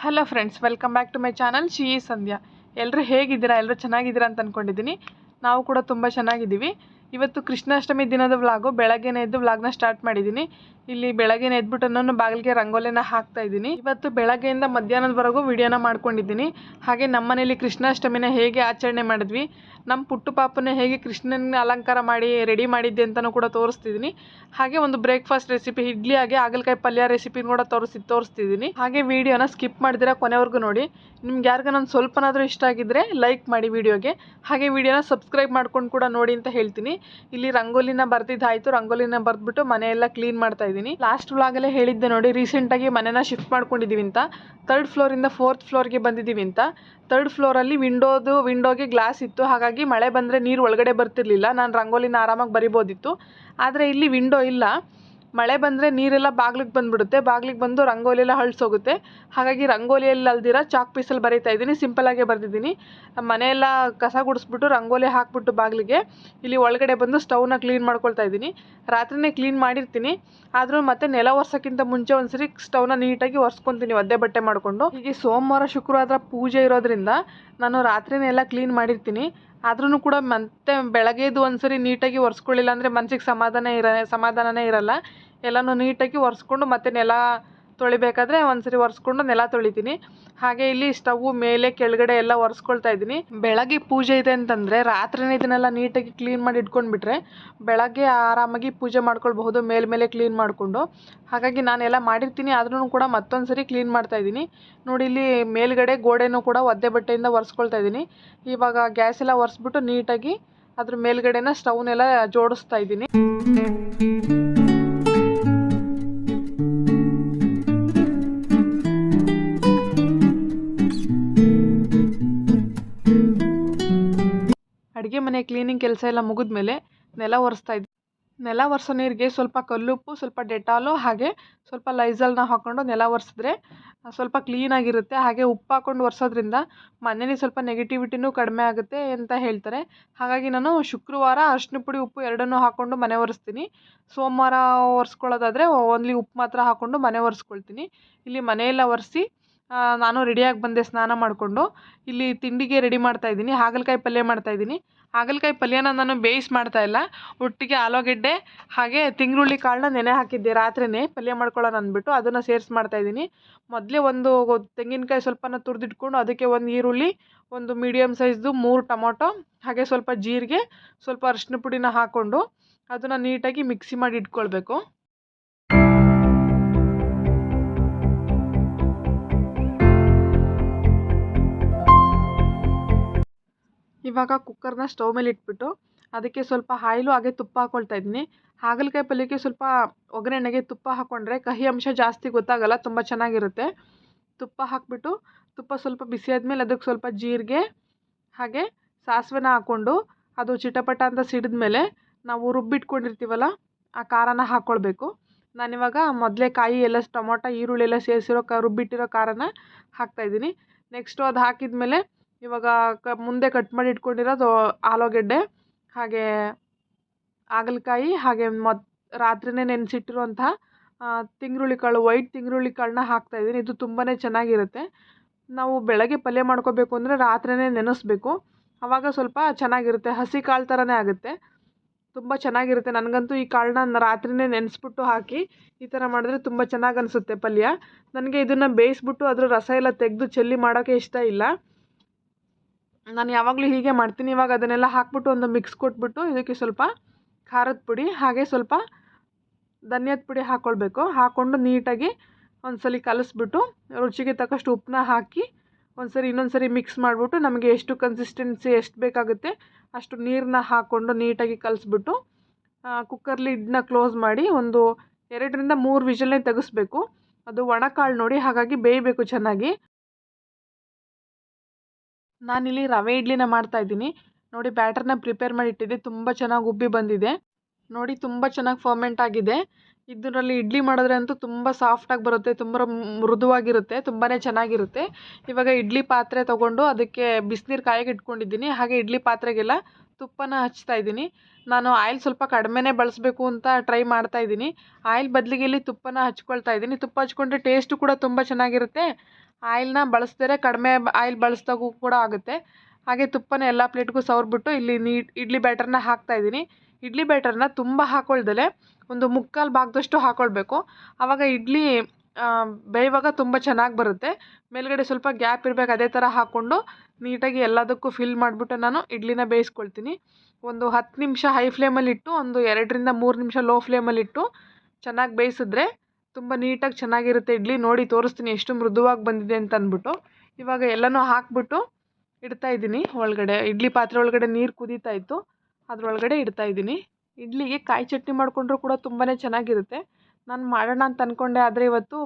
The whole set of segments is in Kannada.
Hello friends, welcome back to my channel ಶಿ ಸಂಧ್ಯಾ. ಎಲ್ಲರೂ ಹೇಗಿದ್ದೀರಾ? ಎಲ್ಲರೂ ಚೆನ್ನಾಗಿದ್ದೀರಾ ಅಂತ ಅಂದ್ಕೊಂಡಿದ್ದೀನಿ. ನಾವು ಕೂಡ ತುಂಬ ಚೆನ್ನಾಗಿದ್ದೀವಿ. ಇವತ್ತು ಕೃಷ್ಣಾಷ್ಟಮಿ ದಿನದ ವ್ಲಾಗು. ಬೆಳಗ್ಗೆನೇ ಎದ್ದು ವ್ಲಾಗ್ನ ಸ್ಟಾರ್ಟ್ ಮಾಡಿದ್ದೀನಿ. ಇಲ್ಲಿ ಬೆಳಗ್ಗೆನೇ ಎದ್ಬಿಟ್ಟು ನಾನು ಬಾಗಿಲಿಗೆ ರಂಗೋಲಿನ ಹಾಕ್ತಾ ಇದ್ದೀನಿ. ಇವತ್ತು ಬೆಳಗ್ಗೆಯಿಂದ ಮಧ್ಯಾಹ್ನದವರೆಗೂ ವಿಡಿಯೋನ ಮಾಡ್ಕೊಂಡಿದ್ದೀನಿ. ಹಾಗೆ ನಮ್ಮ ಮನೇಲಿ ಕೃಷ್ಣಾಷ್ಟಮಿನ ಹೇಗೆ ಆಚರಣೆ ಮಾಡಿದ್ವಿ, ನಮ್ಮ ಪುಟ್ಟು ಪಾಪನ ಹೇಗೆ ಕೃಷ್ಣನ ಅಲಂಕಾರ ಮಾಡಿ ರೆಡಿ ಮಾಡಿದ್ದೆ ಅಂತಲೂ ಕೂಡ ತೋರಿಸ್ತಿದ್ದೀನಿ. ಹಾಗೆ ಒಂದು ಬ್ರೇಕ್ಫಾಸ್ಟ್ ರೆಸಿಪಿ, ಇಡ್ಲಿ ಹಾಗೆ ಹಾಗಲಕಾಯಿ ಪಲ್ಯ ರೆಸಿಪಿನ ಕೂಡ ತೋರಿಸ್ತಿದ್ದೀನಿ. ಹಾಗೆ ವಿಡಿಯೋನ ಸ್ಕಿಪ್ ಮಾಡಿದಿರಾ ಕೊನೆವರೆಗೂ ನೋಡಿ. ನಿಮ್ಗೆ ಯಾರಿಗ ನಾನು ಸ್ವಲ್ಪನಾದರೂ ಇಷ್ಟ ಆಗಿದ್ದರೆ ಲೈಕ್ ಮಾಡಿ ವಿಡಿಯೋಗೆ. ಹಾಗೆ ವಿಡಿಯೋನ ಸಬ್ಸ್ಕ್ರೈಬ್ ಮಾಡ್ಕೊಂಡು ಕೂಡ ನೋಡಿ ಅಂತ ಹೇಳ್ತೀನಿ. ಇಲ್ಲಿ ರಂಗೋಲಿನ ಬರ್ದಿದ್ದಾಯಿತು. ರಂಗೋಲಿನ ಬರೆದ್ಬಿಟ್ಟು ಮನೆಯೆಲ್ಲ ಕ್ಲೀನ್ ಮಾಡ್ತಾ ಇದ್ದೀನಿ. ಲಾಸ್ಟ್ ವ್ಲಾಗಲ್ಲೇ ಹೇಳಿದ್ದೆ ನೋಡಿ, ರೀಸೆಂಟಾಗಿ ಮನೆನ ಶಿಫ್ಟ್ ಮಾಡ್ಕೊಂಡಿದ್ದೀವಿ ಅಂತ. 3rd ಫ್ಲೋರಿಂದ 4th ಫ್ಲೋರ್ಗೆ ಬಂದಿದ್ದೀವಿ ಅಂತ. 3rd ಫ್ಲೋರಲ್ಲಿ ವಿಂಡೋಗೆ ಗ್ಲಾಸ್ ಇತ್ತು. ಹಾಗಾಗಿ ಮಳೆ ಬಂದರೆ ನೀರು ಒಳಗಡೆ ಬರ್ತಿರ್ಲಿಲ್ಲ. ನಾನು ರಂಗೋಲಿನ ಆರಾಮಾಗಿ ಬರಿಬೋದಿತ್ತು. ಆದರೆ ಇಲ್ಲಿ ವಿಂಡೋ ಇಲ್ಲ. ಮಳೆ ಬಂದರೆ ನೀರೆಲ್ಲ ಬಾಗಿಲಿಗೆ ಬಂದುಬಿಡುತ್ತೆ. ಬಾಗಿಲಿಗೆ ಬಂದು ರಂಗೋಲಿಯೆಲ್ಲ ಹಳ್ಸೋಗುತ್ತೆ. ಹಾಗಾಗಿ ರಂಗೋಲಿಯಲ್ಲಿ ಅಲ್ದಿರ ಚಾಕ್ ಪೀಸಲ್ಲಿ ಬರೀತಾ ಇದ್ದೀನಿ. ಸಿಂಪಲಾಗೇ ಬರೆದಿದ್ದೀನಿ. ಮನೆಯೆಲ್ಲ ಕಸ ಗುಡಿಸ್ಬಿಟ್ಟು ರಂಗೋಲಿ ಹಾಕ್ಬಿಟ್ಟು ಬಾಗಿಲಿಗೆ ಇಲ್ಲಿ ಒಳಗಡೆ ಬಂದು ಸ್ಟವ್ನ ಕ್ಲೀನ್ ಮಾಡ್ಕೊಳ್ತಾ ಇದ್ದೀನಿ. ರಾತ್ರಿನೇ ಕ್ಲೀನ್ ಮಾಡಿರ್ತೀನಿ. ಆದರೂ ಮತ್ತೆ ನೆಲ ಒರೆಸೋಕ್ಕಿಂತ ಮುಂಚೆ ಒಂದ್ಸರಿ ಸ್ಟವ್ನ ನೀಟಾಗಿ ಒರೆಸ್ಕೊತೀನಿ ಒದ್ದೆ ಬಟ್ಟೆ ಮಾಡಿಕೊಂಡು. ಹೀಗೆ ಸೋಮವಾರ ಶುಕ್ರವಾರ ಪೂಜೆ ಇರೋದ್ರಿಂದ ನಾನು ರಾತ್ರಿನೇ ಎಲ್ಲ ಕ್ಲೀನ್ ಮಾಡಿರ್ತೀನಿ. ಆದ್ರೂ ಕೂಡ ಮತ್ತೆ ಬೆಳಗ್ಗೆದು ಒಂದ್ಸರಿ ನೀಟಾಗಿ ಒರೆಸ್ಕೊಳ್ಳಿಲ್ಲ ಅಂದರೆ ಮನಸ್ಸಿಗೆ ಸಮಾಧಾನನೇ ಇರಲ್ಲ. ಎಲ್ಲನೂ ನೀಟಾಗಿ ಒರೆಸ್ಕೊಂಡು ಮತ್ತೆ ನೆಲ ತೊಳಿಬೇಕಾದ್ರೆ ಒಂದ್ಸರಿ ಒರೆಸ್ಕೊಂಡು ನೆಲ ತೊಳಿತೀನಿ. ಹಾಗೆ ಇಲ್ಲಿ ಸ್ಟವ್ ಮೇಲೆ ಕೆಳಗಡೆ ಎಲ್ಲ ಒರೆಸ್ಕೊಳ್ತಾ ಇದ್ದೀನಿ. ಬೆಳಗ್ಗೆ ಪೂಜೆ ಇದೆ ಅಂತಂದರೆ ರಾತ್ರಿನೇ ಇದನ್ನೆಲ್ಲ ನೀಟಾಗಿ ಕ್ಲೀನ್ ಮಾಡಿ ಇಟ್ಕೊಂಡ್ಬಿಟ್ರೆ ಬೆಳಗ್ಗೆ ಆರಾಮಾಗಿ ಪೂಜೆ ಮಾಡ್ಕೊಳ್ಬಹುದು ಮೇಲ್ಮೇಲೆ ಕ್ಲೀನ್ ಮಾಡಿಕೊಂಡು. ಹಾಗಾಗಿ ನಾನೆಲ್ಲ ಮಾಡಿರ್ತೀನಿ. ಆದ್ರೂ ಕೂಡ ಮತ್ತೊಂದು ಸರಿ ಕ್ಲೀನ್ ಮಾಡ್ತಾ ಇದ್ದೀನಿ. ನೋಡಿ, ಇಲ್ಲಿ ಮೇಲ್ಗಡೆ ಗೋಡೆನೂ ಕೂಡ ಒದ್ದೆ ಬಟ್ಟೆಯಿಂದ ಒರೆಸ್ಕೊಳ್ತಾ ಇದ್ದೀನಿ. ಇವಾಗ ಗ್ಯಾಸ್ ಎಲ್ಲ ಒರೆಸ್ಬಿಟ್ಟು ನೀಟಾಗಿ ಅದ್ರ ಮೇಲ್ಗಡೆನ ಸ್ಟವ್ನೆಲ್ಲ ಜೋಡಿಸ್ತಾ ಇದ್ದೀನಿ. ಅಡುಗೆ ಮನೆ ಕ್ಲೀನಿಂಗ್ ಕೆಲಸ ಎಲ್ಲ ಮುಗಿದ್ಮೇಲೆ ನೆಲ ಒರೆಸ್ತಾ ಇದ್ದೀನಿ. ನೆಲ ಒರೆಸೋ ನೀರಿಗೆ ಸ್ವಲ್ಪ ಕಲ್ಲುಪ್ಪು, ಸ್ವಲ್ಪ ಡೆಟಾಲು ಹಾಗೆ ಸ್ವಲ್ಪ ಲೈಝಲ್ನ ಹಾಕ್ಕೊಂಡು ನೆಲ ಒರೆಸಿದ್ರೆ ಸ್ವಲ್ಪ ಕ್ಲೀನಾಗಿರುತ್ತೆ. ಹಾಗೆ ಉಪ್ಪು ಹಾಕ್ಕೊಂಡು ಒರೆಸೋದ್ರಿಂದ ಮನೇಲಿ ಸ್ವಲ್ಪ ನೆಗೆಟಿವಿಟಿನೂ ಕಡಿಮೆ ಆಗುತ್ತೆ ಅಂತ ಹೇಳ್ತಾರೆ. ಹಾಗಾಗಿ ನಾನು ಶುಕ್ರವಾರ ಅರಿಶಿನ ಪುಡಿ ಉಪ್ಪು ಎರಡನ್ನೂ ಹಾಕ್ಕೊಂಡು ಮನೆ ಒರೆಸ್ತೀನಿ. ಸೋಮವಾರ ಒರೆಸ್ಕೊಳ್ಳೋದಾದರೆ ಓನ್ಲಿ ಉಪ್ಪು ಮಾತ್ರ ಹಾಕ್ಕೊಂಡು ಮನೆ ಒರೆಸ್ಕೊಳ್ತೀನಿ. ಇಲ್ಲಿ ಮನೆಯೆಲ್ಲ ಒರೆಸಿ ನಾನು ರೆಡಿಯಾಗಿ ಬಂದೆ ಸ್ನಾನ ಮಾಡಿಕೊಂಡು. ಇಲ್ಲಿ ತಿಂಡಿಗೆ ರೆಡಿ ಮಾಡ್ತಾಯಿದ್ದೀನಿ. ಹಾಗಲಕಾಯಿ ಪಲ್ಯ ಮಾಡ್ತಾಯಿದ್ದೀನಿ. ಹಾಗಲಕಾಯಿ ಪಲ್ಯನ ನಾನು ಮಾಡ್ತಾ ಇಲ್ಲ, ಒಟ್ಟಿಗೆ ಆಲೂಗೆಡ್ಡೆ ಹಾಗೆ ತಿಂಗ್ರುಳ್ಳಿ ಕಾಳನ್ನ ನೆನೆ ಹಾಕಿದ್ದೆ ರಾತ್ರಿನೇ ಪಲ್ಯ ಮಾಡ್ಕೊಳ್ಳೋಣ ಅಂದ್ಬಿಟ್ಟು ಅದನ್ನು ಸೇರಿಸಿ ಮಾಡ್ತಾಯಿದ್ದೀನಿ. ಮೊದಲೇ ಒಂದು ತೆಂಗಿನಕಾಯಿ ಸ್ವಲ್ಪನ ತುರಿದಿಟ್ಕೊಂಡು ಅದಕ್ಕೆ ಒಂದು ಈರುಳ್ಳಿ, ಒಂದು ಮೀಡಿಯಮ್ ಸೈಜ್ದು 3 ಟೊಮೊಟೊ ಹಾಗೆ ಸ್ವಲ್ಪ ಜೀರಿಗೆ, ಸ್ವಲ್ಪ ಅರಿಶಿನ ಪುಡಿನ ಹಾಕ್ಕೊಂಡು ಅದನ್ನು ನೀಟಾಗಿ ಮಿಕ್ಸಿ ಮಾಡಿ ಇಟ್ಕೊಳ್ಬೇಕು. ಇವಾಗ ಕುಕ್ಕರ್ನ ಸ್ಟವ್ ಮೇಲೆ ಇಟ್ಬಿಟ್ಟು ಅದಕ್ಕೆ ಸ್ವಲ್ಪ ಆಯಿಲು ಹಾಗೆ ತುಪ್ಪ ಹಾಕ್ಕೊಳ್ತಾ ಇದ್ದೀನಿ. ಹಾಗಲಕಾಯಿ ಪಲ್ಯಕ್ಕೆ ಸ್ವಲ್ಪ ಒಗ್ಗರಣೆಗೆ ತುಪ್ಪ ಹಾಕ್ಕೊಂಡ್ರೆ ಕಹಿ ಅಂಶ ಜಾಸ್ತಿ ಗೊತ್ತಾಗಲ್ಲ, ತುಂಬ ಚೆನ್ನಾಗಿರುತ್ತೆ. ತುಪ್ಪ ಹಾಕ್ಬಿಟ್ಟು ತುಪ್ಪ ಸ್ವಲ್ಪ ಬಿಸಿ ಆದಮೇಲೆ ಅದಕ್ಕೆ ಸ್ವಲ್ಪ ಜೀರಿಗೆ ಹಾಗೆ ಸಾಸಿವೆನ ಹಾಕ್ಕೊಂಡು ಅದು ಚಿಟಪಟ ಅಂತ ಸಿಡಿದ್ಮೇಲೆ ನಾವು ರುಬ್ಬಿಟ್ಕೊಂಡಿರ್ತೀವಲ್ಲ ಆ ಖಾರನ ಹಾಕ್ಕೊಳ್ಬೇಕು. ನಾನಿವಾಗ ಮೊದಲೇ ಕಾಯಿ ಎಲ್ಲ ಟೊಮೊಟೊ ಈರುಳ್ಳಿ ಎಲ್ಲ ಸೇರಿಸಿರೋ ರುಬ್ಬಿಟ್ಟಿರೋ ಖಾರನ ಹಾಕ್ತಾಯಿದ್ದೀನಿ. ನೆಕ್ಸ್ಟು ಅದು ಹಾಕಿದ್ಮೇಲೆ ಇವಾಗ ಮುಂದೆ ಕಟ್ ಮಾಡಿ ಇಟ್ಕೊಂಡಿರೋದು ಆಲೂಗೆಡ್ಡೆ ಹಾಗೆ ಹಾಗಲಕಾಯಿ ಹಾಗೆ ರಾತ್ರಿನೇ ನೆನೆಸಿಟ್ಟಿರುವಂತಹ ತಿಂಗ್ರುಳ್ಳಿ ಕಾಳು, ವೈಟ್ ತಿಂಗ್ರುಳ್ಳಿ ಕಾಳನ್ನ ಹಾಕ್ತಾಯಿದ್ದೀನಿ. ಇದು ತುಂಬಾ ಚೆನ್ನಾಗಿರುತ್ತೆ. ನಾವು ಬೆಳಗ್ಗೆ ಪಲ್ಯ ಮಾಡ್ಕೋಬೇಕು ಅಂದರೆ ರಾತ್ರಿನೇ ನೆನೆಸ್ಬೇಕು. ಆವಾಗ ಸ್ವಲ್ಪ ಚೆನ್ನಾಗಿರುತ್ತೆ. ಹಸಿ ಕಾಳು ಥರನೇ ಆಗುತ್ತೆ, ತುಂಬ ಚೆನ್ನಾಗಿರುತ್ತೆ. ನನಗಂತೂ ಈ ಕಾಳನ್ನ ರಾತ್ರಿನೇ ನೆನೆಸ್ಬಿಟ್ಟು ಹಾಕಿ ಈ ಥರ ಮಾಡಿದ್ರೆ ತುಂಬ ಚೆನ್ನಾಗಿ ಅನಿಸುತ್ತೆ ಪಲ್ಯ. ನನಗೆ ಇದನ್ನು ಬೇಯಿಸ್ಬಿಟ್ಟು ಅದರ ರಸ ಎಲ್ಲ ತೆಗೆದು ಚೆಲ್ಲಿ ಮಾಡೋಕ್ಕೆ ಇಷ್ಟ ಇಲ್ಲ. ನಾನು ಯಾವಾಗಲೂ ಹೀಗೆ ಮಾಡ್ತೀನಿ. ಇವಾಗ ಅದನ್ನೆಲ್ಲ ಹಾಕ್ಬಿಟ್ಟು ಒಂದು ಮಿಕ್ಸ್ ಕೊಟ್ಬಿಟ್ಟು ಇದಕ್ಕೆ ಸ್ವಲ್ಪ ಖಾರದ ಪುಡಿ ಹಾಗೆ ಸ್ವಲ್ಪ ಧನಿಯಾದ ಪುಡಿ ಹಾಕ್ಕೊಳ್ಬೇಕು. ಹಾಕ್ಕೊಂಡು ನೀಟಾಗಿ ಒಂದ್ಸಲಿ ಕಲಿಸ್ಬಿಟ್ಟು ರುಚಿಗೆ ತಕ್ಕಷ್ಟು ಉಪ್ಪನ್ನ ಹಾಕಿ ಇನ್ನೊಂದು ಸರಿ ಮಿಕ್ಸ್ ಮಾಡಿಬಿಟ್ಟು ನಮಗೆ ಎಷ್ಟು ಕನ್ಸಿಸ್ಟೆನ್ಸಿ ಎಷ್ಟು ಬೇಕಾಗುತ್ತೆ ಅಷ್ಟು ನೀರನ್ನ ಹಾಕ್ಕೊಂಡು ನೀಟಾಗಿ ಕಲಿಸ್ಬಿಟ್ಟು ಕುಕ್ಕರ್ ಲಿಡ್ನ ಕ್ಲೋಸ್ ಮಾಡಿ ಒಂದು 2ರಿಂದ 3 ವಿಷಲ್ನೇ ತೆಗೆಸ್ಬೇಕು. ಅದು ಒಣಕಾಳು ನೋಡಿ, ಹಾಗಾಗಿ ಬೇಯಬೇಕು ಚೆನ್ನಾಗಿ. ನಾನಿಲ್ಲಿ ರವೆ ಇಡ್ಲಿನ ಮಾಡ್ತಾಯಿದ್ದೀನಿ. ನೋಡಿ, ಬ್ಯಾಟರ್ನ ಪ್ರಿಪೇರ್ ಮಾಡಿ ಇಟ್ಟಿದ್ದೆ, ತುಂಬ ಚೆನ್ನಾಗಿ ಉಬ್ಬಿ ಬಂದಿದೆ ನೋಡಿ, ತುಂಬ ಚೆನ್ನಾಗಿ ಫರ್ಮೆಂಟ್ ಆಗಿದೆ. ಇದರಲ್ಲಿ ಇಡ್ಲಿ ಮಾಡಿದ್ರೆ ಅಂತೂ ತುಂಬ ಸಾಫ್ಟಾಗಿ ಬರುತ್ತೆ, ತುಂಬ ಮೃದುವಾಗಿರುತ್ತೆ, ತುಂಬಾ ಚೆನ್ನಾಗಿರುತ್ತೆ. ಇವಾಗ ಇಡ್ಲಿ ಪಾತ್ರೆ ತೊಗೊಂಡು ಅದಕ್ಕೆ ಬಿಸಿನೀರು ಕಾಯಿಗೆ ಇಟ್ಕೊಂಡಿದ್ದೀನಿ. ಹಾಗೆ ಇಡ್ಲಿ ಪಾತ್ರೆಗೆಲ್ಲ ತುಪ್ಪನ ಹಚ್ತಾ ಇದ್ದೀನಿ. ನಾನು ಆಯಿಲ್ ಸ್ವಲ್ಪ ಕಡಿಮೆನೇ ಬಳಸಬೇಕು ಅಂತ ಟ್ರೈ ಮಾಡ್ತಾಯಿದ್ದೀನಿ. ಆಯಿಲ್ ಬದಲಿಗೆ ಇಲ್ಲಿ ತುಪ್ಪನ ಹಚ್ಕೊಳ್ತಾ ಇದ್ದೀನಿ. ತುಪ್ಪ ಹಚ್ಕೊಂಡ್ರೆ ಟೇಸ್ಟು ಕೂಡ ತುಂಬ ಚೆನ್ನಾಗಿರುತ್ತೆ. ಆಯಿಲ್ನ ಬಳಸ್ದರೆ ಕಡಿಮೆ ಆಯಿಲ್ ಬಳಸ್ದಾಗೂ ಕೂಡ ಆಗುತ್ತೆ. ಹಾಗೆ ತುಪ್ಪನ ಎಲ್ಲ ಪ್ಲೇಟ್ಗೂ ಸವರ್ಬಿಟ್ಟು ಇಲ್ಲಿ ಇಡ್ಲಿ ಬ್ಯಾಟರ್ನ ಹಾಕ್ತಾಯಿದ್ದೀನಿ. ಇಡ್ಲಿ ಬ್ಯಾಟರ್ನ ತುಂಬ ಹಾಕೊಳ್ದಲೆ ಒಂದು ಮುಕ್ಕಾಲು ಭಾಗದಷ್ಟು ಹಾಕ್ಕೊಳ್ಬೇಕು. ಆವಾಗ ಇಡ್ಲಿ ಬೇಯುವಾಗ ತುಂಬ ಚೆನ್ನಾಗಿ ಬರುತ್ತೆ. ಮೇಲ್ಗಡೆ ಸ್ವಲ್ಪ ಗ್ಯಾಪ್ ಇರಬೇಕು. ಅದೇ ಥರ ಹಾಕ್ಕೊಂಡು ನೀಟಾಗಿ ಎಲ್ಲದಕ್ಕೂ ಫಿಲ್ ಮಾಡಿಬಿಟ್ಟು ನಾನು ಇಡ್ಲಿನ ಬೇಯಿಸ್ಕೊಳ್ತೀನಿ. ಒಂದು 10 ನಿಮಿಷ ಹೈ ಫ್ಲೇಮಲ್ಲಿಟ್ಟು ಒಂದು 2ರಿಂದ 3 ನಿಮಿಷ ಲೋ ಫ್ಲೇಮಲ್ಲಿಟ್ಟು ಚೆನ್ನಾಗಿ ಬೇಯಿಸಿದ್ರೆ ತುಂಬ ನೀಟಾಗಿ ಚೆನ್ನಾಗಿರುತ್ತೆ ಇಡ್ಲಿ. ನೋಡಿ ತೋರಿಸ್ತೀನಿ ಎಷ್ಟು ಮೃದುವಾಗಿ ಬಂದಿದೆ ಅಂತ ಅಂದ್ಬಿಟ್ಟು. ಇವಾಗ ಎಲ್ಲನೂ ಹಾಕ್ಬಿಟ್ಟು ಇಡ್ತಾಯಿದ್ದೀನಿ ಒಳಗಡೆ. ಇಡ್ಲಿ ಪಾತ್ರೆ ಒಳಗಡೆ ನೀರು ಕುದೀತಾ ಇತ್ತು, ಅದರೊಳಗಡೆ ಇಡ್ತಾಯಿದ್ದೀನಿ. ಇಡ್ಲಿಗೆ ಕಾಯಿ ಚಟ್ನಿ ಮಾಡಿಕೊಂಡ್ರೂ ಕೂಡ ತುಂಬಾ ಚೆನ್ನಾಗಿರುತ್ತೆ. ನಾನು ಮಾಡೋಣ ಅಂತ ಅಂದ್ಕೊಂಡೆ, ಆದರೆ ಇವತ್ತು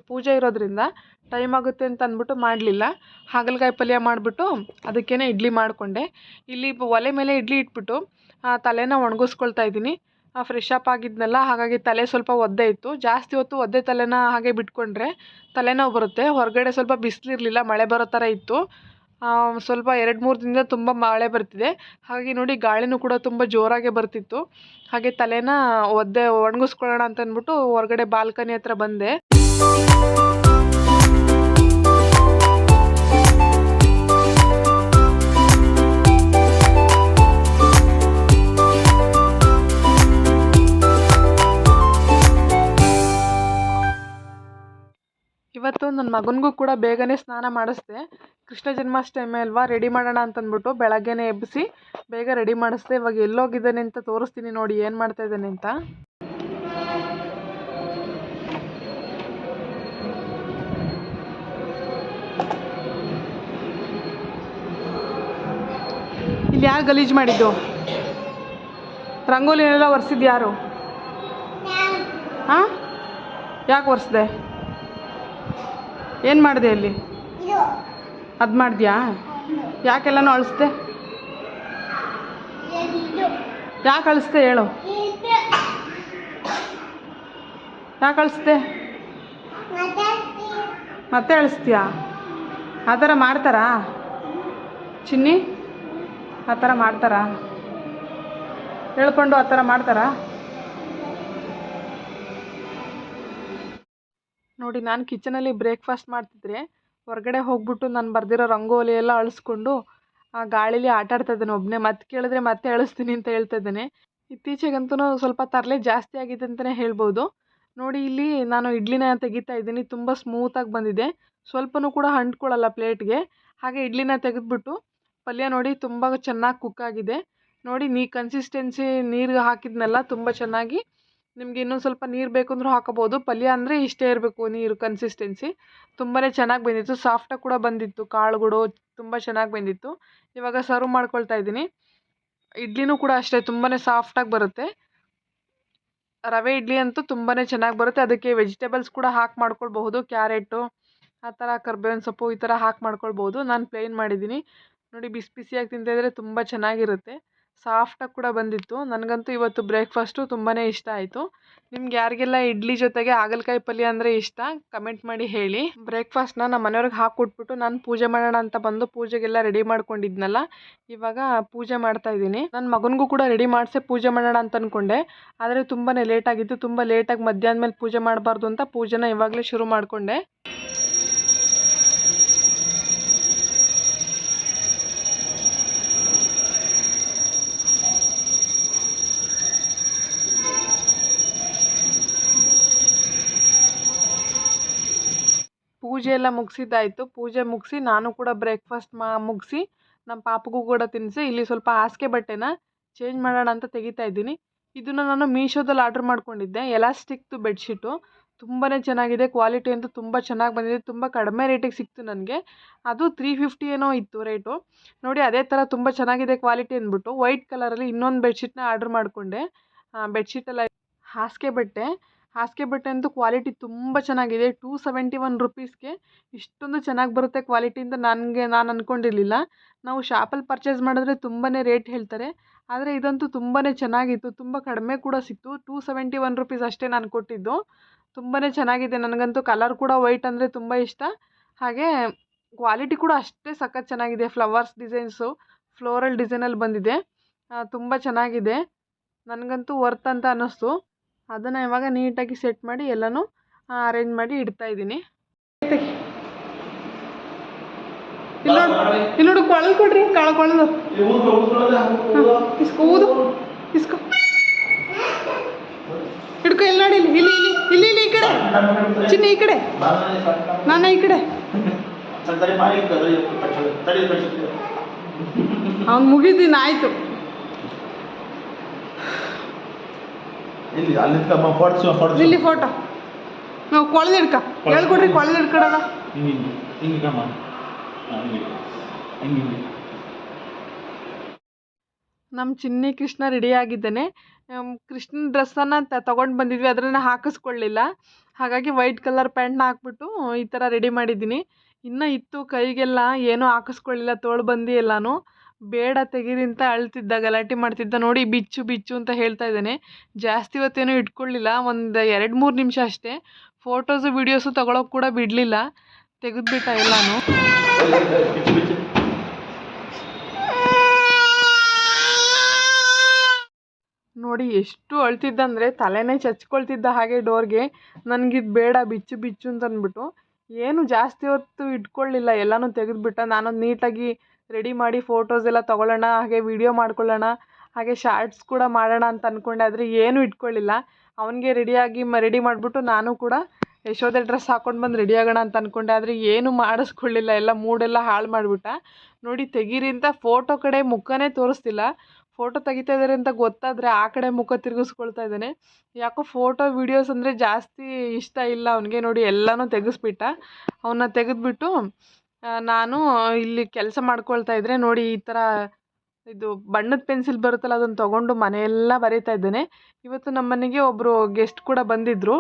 ಪೂಜೆ ಇರೋದ್ರಿಂದ ಟೈಮ್ ಆಗುತ್ತೆ ಅಂತ ಅಂದ್ಬಿಟ್ಟು ಮಾಡಲಿಲ್ಲ. ಹಾಗಲಕಾಯಿ ಪಲ್ಯ ಮಾಡಿಬಿಟ್ಟು ಅದಕ್ಕೇ ಇಡ್ಲಿ ಮಾಡಿಕೊಂಡೆ. ಇಲ್ಲಿ ಒಲೆ ಮೇಲೆ ಇಡ್ಲಿ ಇಟ್ಬಿಟ್ಟು ತಲೆನ ಒಣಗಿಸ್ಕೊಳ್ತಾ ಇದ್ದೀನಿ. ಫ್ರೆಶ್ ಅಪ್ ಆಗಿದ್ನಲ್ಲ, ಹಾಗಾಗಿ ತಲೆ ಸ್ವಲ್ಪ ಒದ್ದೆ ಇತ್ತು. ಜಾಸ್ತಿ ಹೊತ್ತು ಒದ್ದೆ ತಲೆನ ಹಾಗೆ ಬಿಟ್ಕೊಂಡ್ರೆ ತಲೆನೋವು ಬರುತ್ತೆ. ಹೊರಗಡೆ ಸ್ವಲ್ಪ ಬಿಸಿಲಿರಲಿಲ್ಲ, ಮಳೆ ಬರೋ ಥರ ಇತ್ತು. ಸ್ವಲ್ಪ 2-3 ದಿನದಿಂದ ತುಂಬ ಮಳೆ ಬರ್ತಿದೆ. ಹಾಗಾಗಿ ನೋಡಿ ಗಾಳಿನೂ ಕೂಡ ತುಂಬ ಜೋರಾಗೆ ಬರ್ತಿತ್ತು. ಹಾಗೆ ತಲೆನ ಒಣಗಿಸ್ಕೊಳ್ಳೋಣ ಅಂತ ಅಂದ್ಬಿಟ್ಟು ಹೊರಗಡೆ ಬಾಲ್ಕನಿ ಹತ್ರ ಬಂದೆ. ಇವತ್ತು ನನ್ನ ಮಗನಿಗೂ ಕೂಡ ಬೇಗನೆ ಸ್ನಾನ ಮಾಡಿಸ್ದೆ. ಕೃಷ್ಣ ಜನ್ಮಾಷ್ಟಮಿ ಅಲ್ವಾ, ರೆಡಿ ಮಾಡೋಣ ಅಂತಂದ್ಬಿಟ್ಟು ಬೆಳಗ್ಗೆನೇ ಎಬ್ಬಿಸಿ ಬೇಗ ರೆಡಿ ಮಾಡಿಸ್ದೆ. ಇವಾಗ ಎಲ್ಲೋಗಿದ್ದಾನೆ ಅಂತ ತೋರಿಸ್ತೀನಿ ನೋಡಿ ಏನು ಮಾಡ್ತಾ ಇದ್ದಾನೆ ಅಂತ. ಇಲ್ಲಿ ಯಾರು ಗಲೀಜು ಮಾಡಿದ್ದು? ರಂಗೋಲಿ ಎಲ್ಲ ಒರೆಸಿದ್ದು ಯಾರು? ಹಾಂ, ಯಾಕೆ ಒರೆಸ್ದೆ? ಏನು ಮಾಡಿದೆ ಅಲ್ಲಿ? ಅದು ಮಾಡಿದ್ಯಾ? ಯಾಕೆಲ್ಲನೂ ಅಳಿಸ್ದೆ? ಯಾಕೆ ಅಳಿಸ್ದೆ ಹೇಳು? ಯಾಕೆ ಅಳಿಸ್ದೆ? ಮತ್ತೆ ಅಳಿಸ್ತೀಯಾ? ಆ ಥರ ಮಾಡ್ತಾರಾ ಚಿನ್ನಿ? ಆ ಥರ ಮಾಡ್ತಾರಾ? ಹೇಳ್ಕೊಂಡು ಆ ಥರ ಮಾಡ್ತಾರಾ? ನೋಡಿ, ನಾನು ಕಿಚನಲ್ಲಿ ಬ್ರೇಕ್ಫಾಸ್ಟ್ ಮಾಡ್ತಿದ್ರೆ ಹೊರಗಡೆ ಹೋಗ್ಬಿಟ್ಟು ನಾನು ಬರೆದಿರೋ ರಂಗೋಲಿ ಎಲ್ಲ ಅಳಿಸ್ಕೊಂಡು ಆ ಗಾಳೀಲಿ ಆಟಾಡ್ತಾ ಇದ್ದಾನೆ ಒಬ್ಬನೇ. ಮತ್ತೆ ಕೇಳಿದ್ರೆ ಮತ್ತೆ ಅಳಿಸ್ತೀನಿ ಅಂತ ಹೇಳ್ತಾ ಇದ್ದಾನೆ. ಇತ್ತೀಚೆಗಂತೂ ಸ್ವಲ್ಪ ತರಲೆ ಜಾಸ್ತಿ ಆಗಿದೆ ಅಂತಲೇ ಹೇಳ್ಬೋದು. ನೋಡಿ, ಇಲ್ಲಿ ನಾನು ಇಡ್ಲಿನ ತೆಗಿತಾ ಇದ್ದೀನಿ. ತುಂಬ ಸ್ಮೂತಾಗಿ ಬಂದಿದೆ, ಸ್ವಲ್ಪನೂ ಕೂಡ ಅಂಟ್ಕೊಳ್ಳಲ್ಲ ಪ್ಲೇಟ್ಗೆ. ಹಾಗೆ ಇಡ್ಲಿನ ತೆಗೆದ್ಬಿಟ್ಟು ಪಲ್ಯ ನೋಡಿ ತುಂಬ ಚೆನ್ನಾಗಿ ಕುಕ್ ಆಗಿದೆ. ನೋಡಿ, ಕನ್ಸಿಸ್ಟೆನ್ಸಿ ನೀರು ಹಾಕಿದ್ನಲ್ಲ ತುಂಬ ಚೆನ್ನಾಗಿ. ನಿಮಗೆ ಇನ್ನೊಂದು ಸ್ವಲ್ಪ ನೀರು ಬೇಕು ಅಂದರೂ ಹಾಕೋಬೋದು. ಪಲ್ಯ ಅಂದರೆ ಇಷ್ಟೇ ಇರಬೇಕು ನೀರು ಕನ್ಸಿಸ್ಟೆನ್ಸಿ. ತುಂಬಾ ಚೆನ್ನಾಗಿ ಬಂದಿತ್ತು, ಸಾಫ್ಟಾಗಿ ಕೂಡ ಬಂದಿತ್ತು. ಕಾಳುಗಳು ತುಂಬ ಚೆನ್ನಾಗಿ ಬಂದಿತ್ತು. ಇವಾಗ ಸರ್ವ್ ಮಾಡ್ಕೊಳ್ತಾ ಇದ್ದೀನಿ. ಇಡ್ಲಿನೂ ಕೂಡ ಅಷ್ಟೇ ತುಂಬಾ ಸಾಫ್ಟಾಗಿ ಬರುತ್ತೆ. ರವೆ ಇಡ್ಲಿ ಅಂತೂ ತುಂಬಾ ಚೆನ್ನಾಗಿ ಬರುತ್ತೆ. ಅದಕ್ಕೆ ವೆಜಿಟೇಬಲ್ಸ್ ಕೂಡ ಹಾಕಿ ಮಾಡ್ಕೊಳ್ಬಹುದು. ಕ್ಯಾರೆಟು, ಆ ಥರ ಕರ್ಬೇವಿನ ಸೊಪ್ಪು ಈ ಥರ ಹಾಕಿ ಮಾಡ್ಕೊಳ್ಬೋದು. ನಾನು ಪ್ಲೇನ್ ಮಾಡಿದ್ದೀನಿ. ನೋಡಿ, ಬಿಸಿ ಬಿಸಿಯಾಗಿ ತಿಂತಾಯಿದ್ರೆ ತುಂಬ ಚೆನ್ನಾಗಿರುತ್ತೆ. ಸಾಫ್ಟಾಗಿ ಕೂಡ ಬಂದಿತ್ತು. ನನಗಂತೂ ಇವತ್ತು ಬ್ರೇಕ್ಫಾಸ್ಟು ತುಂಬಾ ಇಷ್ಟ ಆಯಿತು. ನಿಮ್ಗೆ ಯಾರಿಗೆಲ್ಲ ಇಡ್ಲಿ ಜೊತೆಗೆ ಹಾಗಲಕಾಯಿ ಪಲ್ಯ ಅಂದರೆ ಇಷ್ಟ ಕಮೆಂಟ್ ಮಾಡಿ ಹೇಳಿ. ಬ್ರೇಕ್ಫಾಸ್ಟ್ನ ನಮ್ಮ ಮನೆಯವ್ರಿಗೆ ಹಾಕ್ಕೊಟ್ಬಿಟ್ಟು ನಾನು ಪೂಜೆ ಮಾಡೋಣ ಅಂತ ಬಂದು ಪೂಜೆಗೆಲ್ಲ ರೆಡಿ ಮಾಡ್ಕೊಂಡಿದ್ನಲ್ಲ, ಇವಾಗ ಪೂಜೆ ಮಾಡ್ತಾಯಿದ್ದೀನಿ. ನನ್ನ ಮಗನಿಗೂ ಕೂಡ ರೆಡಿ ಮಾಡಿಸೇ ಪೂಜೆ ಮಾಡೋಣ ಅಂತ ಅಂದ್ಕೊಂಡೆ, ಆದರೆ ತುಂಬಾ ಲೇಟಾಗಿತ್ತು. ತುಂಬ ಲೇಟಾಗಿ ಮಧ್ಯಾಹ್ನ ಮೇಲೆ ಪೂಜೆ ಮಾಡಬಾರ್ದು ಅಂತ ಪೂಜೆನ ಇವಾಗಲೇ ಶುರು ಮಾಡಿಕೊಂಡೆ. ಪೂಜೆ ಎಲ್ಲ ಮುಗಿಸಿದ್ದಾಯಿತು. ಪೂಜೆ ಮುಗಿಸಿ ನಾನು ಕೂಡ ಬ್ರೇಕ್ಫಾಸ್ಟ್ ಮುಗಿಸಿ ನಮ್ಮ ಪಾಪಗೂ ಕೂಡ ತಿನ್ನಿಸಿ ಇಲ್ಲಿ ಸ್ವಲ್ಪ ಹಾಸಿಗೆ ಬಟ್ಟೆನ ಚೇಂಜ್ ಮಾಡೋಣ ಅಂತ ತೆಗಿತಾ ಇದ್ದೀನಿ. ಇದನ್ನು ನಾನು ಮೀಶೋದಲ್ಲಿ ಆರ್ಡ್ರ್ ಮಾಡ್ಕೊಂಡಿದ್ದೆ. ಎಲಾಸ್ಟಿಕ್ದು ಬೆಡ್ಶೀಟು ತುಂಬಾ ಚೆನ್ನಾಗಿದೆ. ಕ್ವಾಲಿಟಿ ಅಂತೂ ತುಂಬ ಚೆನ್ನಾಗಿ ಬಂದಿದೆ. ತುಂಬ ಕಡಿಮೆ ರೇಟಿಗೆ ಸಿಕ್ತು ನನಗೆ. ಅದು 350 ಏನೋ ಇತ್ತು ರೇಟು. ನೋಡಿ, ಅದೇ ಥರ ತುಂಬ ಚೆನ್ನಾಗಿದೆ ಕ್ವಾಲಿಟಿ ಅಂದ್ಬಿಟ್ಟು ವೈಟ್ ಕಲರಲ್ಲಿ ಇನ್ನೊಂದು ಬೆಡ್ಶೀಟ್ನ ಆರ್ಡ್ರ್ ಮಾಡಿಕೊಂಡೆ. ಬೆಡ್ಶೀಟೆಲ್ಲ ಹಾಸಿಗೆ ಬಟ್ಟೆ ಅಂತೂ ಕ್ವಾಲಿಟಿ ತುಂಬ ಚೆನ್ನಾಗಿದೆ. 271 ರುಪೀಸ್ಗೆ ಇಷ್ಟೊಂದು ಚೆನ್ನಾಗಿ ಬರುತ್ತೆ ಕ್ವಾಲಿಟಿ ಅಂತ ನಾನು ಅಂದ್ಕೊಂಡಿರಲಿಲ್ಲ. ನಾವು ಶಾಪಲ್ಲಿ ಪರ್ಚೇಸ್ ಮಾಡಿದ್ರೆ ತುಂಬಾ ರೇಟ್ ಹೇಳ್ತಾರೆ, ಆದರೆ ಇದಂತೂ ತುಂಬಾ ಚೆನ್ನಾಗಿತ್ತು. ತುಂಬ ಕಡಿಮೆ ಕೂಡ ಸಿಕ್ತು. 271 ರುಪೀಸ್ ಅಷ್ಟೇ ನಾನು ಕೊಟ್ಟಿದ್ದು. ತುಂಬಾ ಚೆನ್ನಾಗಿದೆ. ನನಗಂತೂ ಕಲರ್ ಕೂಡ ವೈಟ್ ಅಂದರೆ ತುಂಬ ಇಷ್ಟ. ಹಾಗೆ ಕ್ವಾಲಿಟಿ ಕೂಡ ಅಷ್ಟೇ ಸಖತ್ ಚೆನ್ನಾಗಿದೆ. ಫ್ಲವರ್ಸ್ ಡಿಸೈನ್ಸು ಫ್ಲೋರಲ್ ಡಿಸೈನಲ್ಲಿ ಬಂದಿದೆ. ತುಂಬ ಚೆನ್ನಾಗಿದೆ. ನನಗಂತೂ ವರ್ತ್ ಅಂತ ಅನ್ನಿಸ್ತು. ಅದನ್ನು ಇವಾಗ ನೀಟಾಗಿ ಸೆಟ್ ಮಾಡಿ ಎಲ್ಲನೂ ಅರೇಂಜ್ ಮಾಡಿ ಇಡ್ತಾಯಿದ್ದೀನಿ. ಇಲ್ಲಿ ನೋಡು ಕೊಳಲು ಕೊಡ್ರಿ ಕೊಳಲು ಇಸ್ಕೋ ಊದು ಇಸ್ಕೋ ಹಿಡ್ಕೊ ಇಲ್ಲಿ ನೋಡಿ ಇಲ್ಲಿ ಇಲ್ಲಿ ಇಲ್ಲಿ ಇಲ್ಲಿ ಈ ಕಡೆ ಚಿನ್ನ ಈ ಕಡೆ ನಾನು ಈ ಕಡೆ ಅವ್ನು ಮುಗಿದೀನಿ ಆಯ್ತು ಇಲ್ಲಿ ಫೋಟೋ ನಾವು ಕೊಳದು ಹಿಡ್ಕ ಹೇಳ್ಕೊಡ್ರಿ ಕೊಳದು ಹಿಡ್ಕೊಡೋಣ ನಮ್ಮ ಚಿನ್ನಿ ಕೃಷ್ಣ ರೆಡಿ ಆಗಿದ್ದಾನೆ. ಕೃಷ್ಣನ ಡ್ರೆಸ್ಸನ್ನು ತೊಗೊಂಡು ಬಂದಿದ್ವಿ, ಅದನ್ನು ಹಾಕಿಸ್ಕೊಳ್ಳಿಲ್ಲ. ಹಾಗಾಗಿ ವೈಟ್ ಕಲರ್ ಪ್ಯಾಂಟ್ನ ಹಾಕ್ಬಿಟ್ಟು ಈ ಥರ ರೆಡಿ ಮಾಡಿದ್ದೀನಿ. ಇನ್ನೂ ಇತ್ತು ಕೈಗೆಲ್ಲ ಏನೂ ಹಾಕಿಸ್ಕೊಳ್ಳಿಲ್ಲ, ತೋಳು ಬಂದು ಎಲ್ಲನೂ ಬೇಡ ತೆಗೀರಿ ಅಂತ ಅಳ್ತಿದ್ದ, ಗಲಾಟೆ ಮಾಡ್ತಿದ್ದ. ನೋಡಿ ಬಿಚ್ಚು ಬಿಚ್ಚು ಅಂತ ಹೇಳ್ತಾ ಇದ್ದಾನೆ. ಜಾಸ್ತಿ ಹೊತ್ತೇನೂ ಇಟ್ಕೊಳ್ಳಿಲ್ಲ, ಒಂದು 2-3 ನಿಮಿಷ ಅಷ್ಟೇ. ಫೋಟೋಸು ವೀಡಿಯೋಸು ತಗೊಳಕ್ಕೆ ಕೂಡ ಬಿಡಲಿಲ್ಲ, ತೆಗೆದ್ಬಿಟ್ಟ ಎಲ್ಲನೂ. ನೋಡಿ ಎಷ್ಟು ಅಳ್ತಿದ್ದಂದರೆ ತಲೆನೇ ಚಚ್ಕೊಳ್ತಿದ್ದ ಹಾಗೆ ಡೋರ್ಗೆ. ನನಗಿದು ಬೇಡ ಬಿಚ್ಚು ಬಿಚ್ಚು ಅಂತ ಅಂದ್ಬಿಟ್ಟು ಏನು ಜಾಸ್ತಿ ಹೊತ್ತು ಇಟ್ಕೊಳ್ಳಿಲ್ಲ, ಎಲ್ಲನೂ ತೆಗೆದುಬಿಟ್ಟ. ನಾನು ನೀಟಾಗಿ ರೆಡಿ ಮಾಡಿ ಫೋಟೋಸ್ ಎಲ್ಲ ತೊಗೊಳ್ಳೋಣ, ಹಾಗೆ ವೀಡಿಯೋ ಮಾಡ್ಕೊಳ್ಳೋಣ, ಹಾಗೆ ಶಾರ್ಟ್ಸ್ ಕೂಡ ಮಾಡೋಣ ಅಂತ ಅಂದ್ಕೊಂಡೆ. ಆದರೆ ಏನೂ ಇಟ್ಕೊಳ್ಳಿಲ್ಲ. ಅವನಿಗೆ ರೆಡಿ ಮಾಡಿಬಿಟ್ಟು ನಾನು ಕೂಡ ಯಶೋದೆ ಡ್ರೆಸ್ ಹಾಕ್ಕೊಂಡು ಬಂದು ರೆಡಿ ಆಗೋಣ ಅಂತ ಅಂದ್ಕೊಂಡೆ. ಆದರೆ ಏನೂ ಮಾಡಿಸ್ಕೊಳ್ಳಿಲ್ಲ, ಎಲ್ಲ ಮೂಡೆಲ್ಲ ಹಾಳು ಮಾಡಿಬಿಟ್ಟ. ನೋಡಿ ತೆಗೀರಿ ಅಂತ ಫೋಟೋ ಕಡೆ ಮುಖನೇ ತೋರಿಸ್ತಿಲ್ಲ. ಫೋಟೋ ತೆಗಿತಾ ಇದ್ದಾರೆ ಅಂತ ಗೊತ್ತಾದರೆ ಆ ಕಡೆ ಮುಖ ತಿರುಗಿಸ್ಕೊಳ್ತಾ ಇದ್ದಾನೆ. ಯಾಕೋ ಫೋಟೋ ವೀಡಿಯೋಸ್ ಅಂದರೆ ಜಾಸ್ತಿ ಇಷ್ಟ ಇಲ್ಲ ಅವನಿಗೆ. ನೋಡಿ ಎಲ್ಲನೂ ತೆಗೆಸ್ಬಿಟ್ಟ. ಅವನ್ನ ತೆಗೆದ್ಬಿಟ್ಟು ನಾನು ಇಲ್ಲಿ ಕೆಲಸ ಮಾಡ್ಕೊಳ್ತಾ ಇದ್ದರೆ ನೋಡಿ ಈ ಥರ ಇದು ಬಣ್ಣದ ಪೆನ್ಸಿಲ್ ಬರುತ್ತಲ್ಲ, ಅದನ್ನು ತೊಗೊಂಡು ಮನೆಯೆಲ್ಲ ಬರೀತಾ ಇದ್ದೇನೆ. ಇವತ್ತು ನಮ್ಮ ಮನೆಗೆ ಒಬ್ಬರು ಗೆಸ್ಟ್ ಕೂಡ ಬಂದಿದ್ದರು.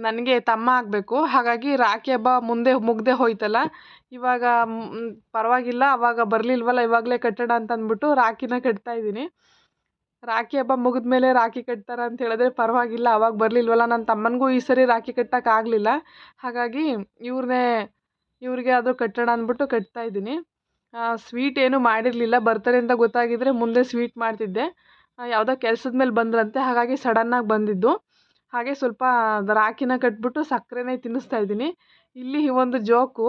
ನನಗೆ ತಮ್ಮ ಆಗಬೇಕು, ಹಾಗಾಗಿ ರಾಖಿ ಹಬ್ಬ ಮುಗ್ದೇ ಹೋಯ್ತಲ್ಲ, ಇವಾಗ ಪರವಾಗಿಲ್ಲ, ಅವಾಗ ಬರಲಿಲ್ವಲ್ಲ, ಇವಾಗಲೇ ಕಟ್ಟೋಣ ಅಂತ ಅಂದ್ಬಿಟ್ಟು ರಾಖಿನ ಕಟ್ತಾ ಇದ್ದೀನಿ. ರಾಖಿ ಹಬ್ಬ ಮುಗಿದ್ಮೇಲೆ ರಾಖಿ ಕಟ್ತಾರೆ ಅಂತ ಹೇಳಿದ್ರೆ ಪರವಾಗಿಲ್ಲ, ಅವಾಗ ಬರಲಿಲ್ವಲ್ಲ. ನನ್ನ ತಮ್ಮನಿಗೂ ಈ ಸರಿ ರಾಖಿ ಕಟ್ಟೋಕ್ಕಾಗಲಿಲ್ಲ, ಹಾಗಾಗಿ ಇವ್ರಿಗೆ ಅದು ಕಟ್ಟೋಣ ಅಂದ್ಬಿಟ್ಟು ಕಟ್ತಾ ಇದ್ದೀನಿ. ಸ್ವೀಟ್ ಏನೂ ಮಾಡಿರಲಿಲ್ಲ, ಬರ್ತಾರೆ ಅಂತ ಗೊತ್ತಾಗಿದ್ದರೆ ಮುಂದೆ ಸ್ವೀಟ್ ಮಾಡ್ತಿದ್ದೆ. ಯಾವುದೋ ಕೆಲಸದ ಮೇಲೆ ಬಂದ್ರಂತೆ, ಹಾಗಾಗಿ ಸಡನ್ನಾಗಿ ಬಂದಿದ್ದು. ಹಾಗೆ ಸ್ವಲ್ಪ ರಾಖಿನ ಕಟ್ಬಿಟ್ಟು ಸಕ್ಕರೆನೇ ತಿನ್ನಿಸ್ತಾ ಇದ್ದೀನಿ. ಇಲ್ಲಿ ಒಂದು ಜೋಕು,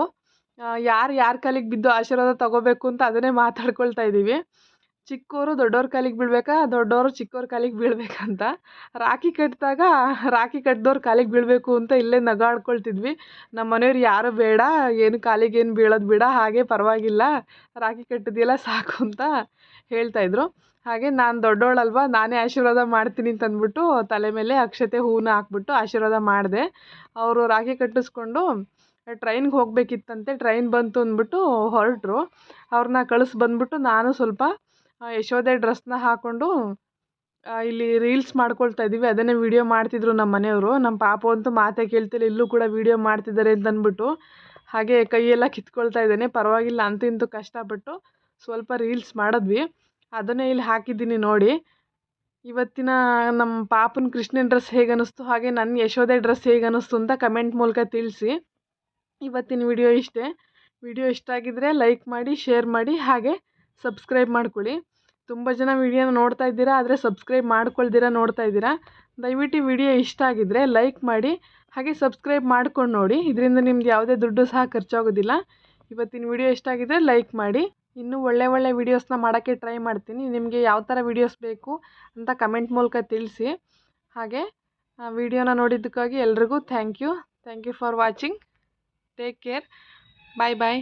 ಯಾರ ಕಾಲಿಗೆ ಬಿದ್ದು ಆಶೀರ್ವಾದ ತಗೋಬೇಕು ಅಂತ ಅದನ್ನೇ ಮಾತಾಡ್ಕೊಳ್ತಾ ಇದ್ದೀವಿ. ಚಿಕ್ಕವರು ದೊಡ್ಡವ್ರ ಕಾಲಿಗೆ ಬೀಳ್ಬೇಕಾ, ದೊಡ್ಡವರು ಚಿಕ್ಕವ್ರ ಕಾಲಿಗೆ ಬೀಳ್ಬೇಕಂತ. ರಾಖಿ ಕಟ್ಟಿದಾಗ ರಾಖಿ ಕಟ್ಟಿದವ್ರ ಕಾಲಿಗೆ ಬೀಳಬೇಕು ಅಂತ ಇಲ್ಲೇ ನಗಾಡ್ಕೊಳ್ತಿದ್ವಿ. ನಮ್ಮ ಮನೆಯವ್ರು ಯಾರು ಬೇಡ, ಏನು ಕಾಲಿಗೇನು ಬೀಳೋದು ಬೇಡ, ಹಾಗೆ ಪರವಾಗಿಲ್ಲ, ರಾಖಿ ಕಟ್ಟಿದೆಯಲ್ಲ ಸಾಕು ಅಂತ ಹೇಳ್ತಾಯಿದ್ರು. ಹಾಗೆ ನಾನು ದೊಡ್ಡವಳಲ್ವ, ನಾನೇ ಆಶೀರ್ವಾದ ಮಾಡ್ತೀನಿ ಅಂತ ಅಂದ್ಬಿಟ್ಟು ತಲೆ ಮೇಲೆ ಅಕ್ಷತೆ ಹೂವನ್ನ ಹಾಕ್ಬಿಟ್ಟು ಆಶೀರ್ವಾದ ಮಾಡಿದೆ. ಅವರು ರಾಖಿ ಕಟ್ಟಿಸ್ಕೊಂಡು ಟ್ರೈನ್ಗೆ ಹೋಗಬೇಕಿತ್ತಂತೆ, ಟ್ರೈನ್ ಬಂತು ಅಂದ್ಬಿಟ್ಟು ಹೊರಟರು. ಅವ್ರನ್ನ ಬಂದ್ಬಿಟ್ಟು ನಾನು ಸ್ವಲ್ಪ ಯಶೋದೆ ಡ್ರೆಸ್ನ ಹಾಕ್ಕೊಂಡು ಇಲ್ಲಿ ರೀಲ್ಸ್ ಮಾಡ್ಕೊಳ್ತಾ ಇದ್ದೀವಿ. ಅದನ್ನೇ ವೀಡಿಯೋ ಮಾಡ್ತಿದ್ರು ನಮ್ಮ ಮನೆಯವರು. ನಮ್ಮ ಪಾಪು ಅಂತೂ ಮಾತೇ ಕೇಳ್ತಿಲ್ಲ, ಇಲ್ಲೂ ಕೂಡ ವೀಡಿಯೋ ಮಾಡ್ತಿದ್ದಾರೆ ಅಂತ ಅಂದ್ಬಿಟ್ಟು ಹಾಗೆ ಕೈಯೆಲ್ಲ ಕಿತ್ಕೊಳ್ತಾ ಇದ್ದೇನೆ. ಪರವಾಗಿಲ್ಲ, ಅಂತೂ ಇಂತೂ ಕಷ್ಟಪಟ್ಟು ಸ್ವಲ್ಪ ರೀಲ್ಸ್ ಮಾಡಿದ್ವಿ, ಅದನ್ನೇ ಇಲ್ಲಿ ಹಾಕಿದ್ದೀನಿ ನೋಡಿ. ಇವತ್ತಿನ ನಮ್ಮ ಪಾಪನ ಕೃಷ್ಣನ ಡ್ರೆಸ್ ಹೇಗೆ ಅನ್ನಿಸ್ತು, ಹಾಗೆ ನನ್ನ ಯಶೋದೆ ಡ್ರೆಸ್ ಹೇಗೆ ಅನ್ನಿಸ್ತು ಅಂತ ಕಮೆಂಟ್ ಮೂಲಕ ತಿಳಿಸಿ. ಇವತ್ತಿನ ವಿಡಿಯೋ ಇಷ್ಟೇ. ವಿಡಿಯೋ ಇಷ್ಟ ಆಗಿದ್ದರೆ ಲೈಕ್ ಮಾಡಿ, ಶೇರ್ ಮಾಡಿ, ಹಾಗೆ ಸಬ್ಸ್ಕ್ರೈಬ್ ಮಾಡ್ಕೊಳ್ಳಿ. ತುಂಬ ಜನ ವಿಡಿಯೋನ ನೋಡ್ತಾ ಇದ್ದೀರಾ, ಆದರೆ ಸಬ್ಸ್ಕ್ರೈಬ್ ಮಾಡ್ಕೊಳ್ದಿರಾ ನೋಡ್ತಾ ಇದ್ದೀರಾ. ದಯವಿಟ್ಟು ವಿಡಿಯೋ ಇಷ್ಟ ಆಗಿದ್ದರೆ ಲೈಕ್ ಮಾಡಿ, ಹಾಗೆ ಸಬ್ಸ್ಕ್ರೈಬ್ ಮಾಡ್ಕೊಂಡು ನೋಡಿ. ಇದರಿಂದ ನಿಮ್ದು ಯಾವುದೇ ದುಡ್ಡು ಸಹ ಖರ್ಚಾಗೋದಿಲ್ಲ. ಇವತ್ತಿನ ವಿಡಿಯೋ ಇಷ್ಟ ಆಗಿದ್ದರೆ ಲೈಕ್ ಮಾಡಿ. ಇನ್ನೂ ಒಳ್ಳೆ ವೀಡಿಯೋಸ್ನ ಮಾಡೋಕ್ಕೆ ಟ್ರೈ ಮಾಡ್ತೀನಿ. ನಿಮಗೆ ಯಾವ ಥರ ವೀಡಿಯೋಸ್ ಬೇಕು ಅಂತ ಕಮೆಂಟ್ ಮೂಲಕ ತಿಳಿಸಿ. ಹಾಗೆ ವಿಡಿಯೋನ ನೋಡಿದ್ದಕ್ಕಾಗಿ ಎಲ್ರಿಗೂ thank you for watching. Take care. Bye bye.